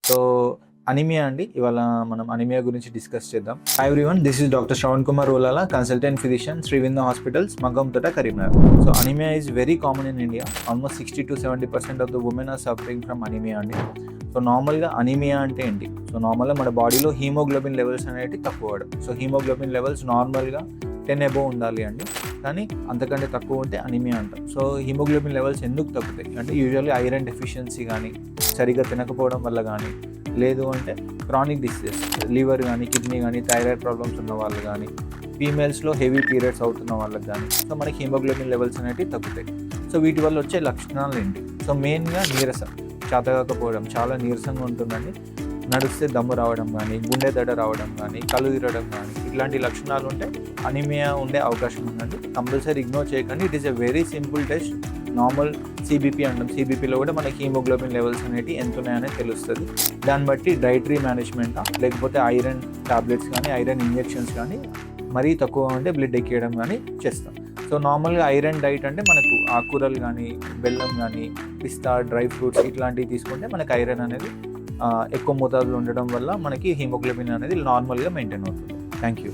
So anaemia అండి, ఇవాళ మనం అనీమియా గురించి డిస్కస్ చేద్దాం. Hi everyone, this is doctor Shravan Kumar Olala, consultant physician, Srivinda hospitals, Magganthota, Karimnagar. So anaemia is very common in India. Almost 60-70% of the women are suffering from anaemia అండి. So నార్మల్గా anaemia అంటే ఏంటి? So నార్మల్గా మన బాడీలో హీమోగ్లోబిన్ లెవెల్స్ అనేవి తక్కువ అవడం. సో హీమోగ్లోబిన్ లెవెల్స్ నార్మల్గా 10 అబోవ్ ఉండాలి అండి, కానీ అంతకంటే తక్కువ ఉంటే అనీమియా అంటాం. సో హీమోగ్లోబిన్ లెవెల్స్ ఎందుకు తగ్గుతాయి అంటే యూజువల్లీ ఐరన్ డెఫిషియన్సీ కానీ, సరిగ్గా తినకపోవడం వల్ల కానీ, లేదు అంటే క్రానిక్ డిసీజెస్, లివర్ కానీ, కిడ్నీ కానీ, థైరాయిడ్ ప్రాబ్లమ్స్ ఉన్న వాళ్ళు కానీ, ఫీమేల్స్లో హెవీ పీరియడ్స్ అవుతున్న వాళ్ళకి కానీ, సో మనకి హీమోగ్లోబిన్ లెవెల్స్ అనేవి తగ్గుతాయి. సో వీటి వల్ల వచ్చే లక్షణాలు ఏంటి? సో మెయిన్గా నీరసం, చేతకాకపోవడం, చాలా నీరసంగా ఉంటుందండి. నడిస్తే దమ్ము రావడం కానీ, గుండె దడ రావడం కానీ, కళ్ళు తిరగడం కానీ, ఇట్లాంటి లక్షణాలు ఉంటే అనీమియా ఉండే అవకాశం ఉందండి. కంపల్సరీ ఇగ్నోర్ చేయకండి. It is a very simple test. Normal CBP అంటాం, సిబిపిలో కూడా మనకి హీమోగ్లోబిన్ లెవెల్స్ అనేవి ఎంత ఉన్నాయనేది తెలుస్తుంది. దాన్ని బట్టి డైటరీ మేనేజ్మెంటా, లేకపోతే ఐరన్ టాబ్లెట్స్ కానీ, ఐరన్ ఇంజెక్షన్స్ కానీ, మరీ తక్కువ ఉంటే బ్లడ్ ఎక్కియడం కానీ చేస్తాం. సో నార్మల్గా ఐరన్ డైట్ అంటే మనకు ఆకుకూరలు కానీ, బెల్లం కానీ, పిస్తా, డ్రై ఫ్రూట్స్ ఇట్లాంటివి తీసుకుంటే మనకి ఐరన్ అనేది ఎక్కువ మోతాదులో ఉండడం వల్ల మనకి హీమోగ్లోబిన్ అనేది నార్మల్గా మెయింటైన్ అవుతుంది. Thank you.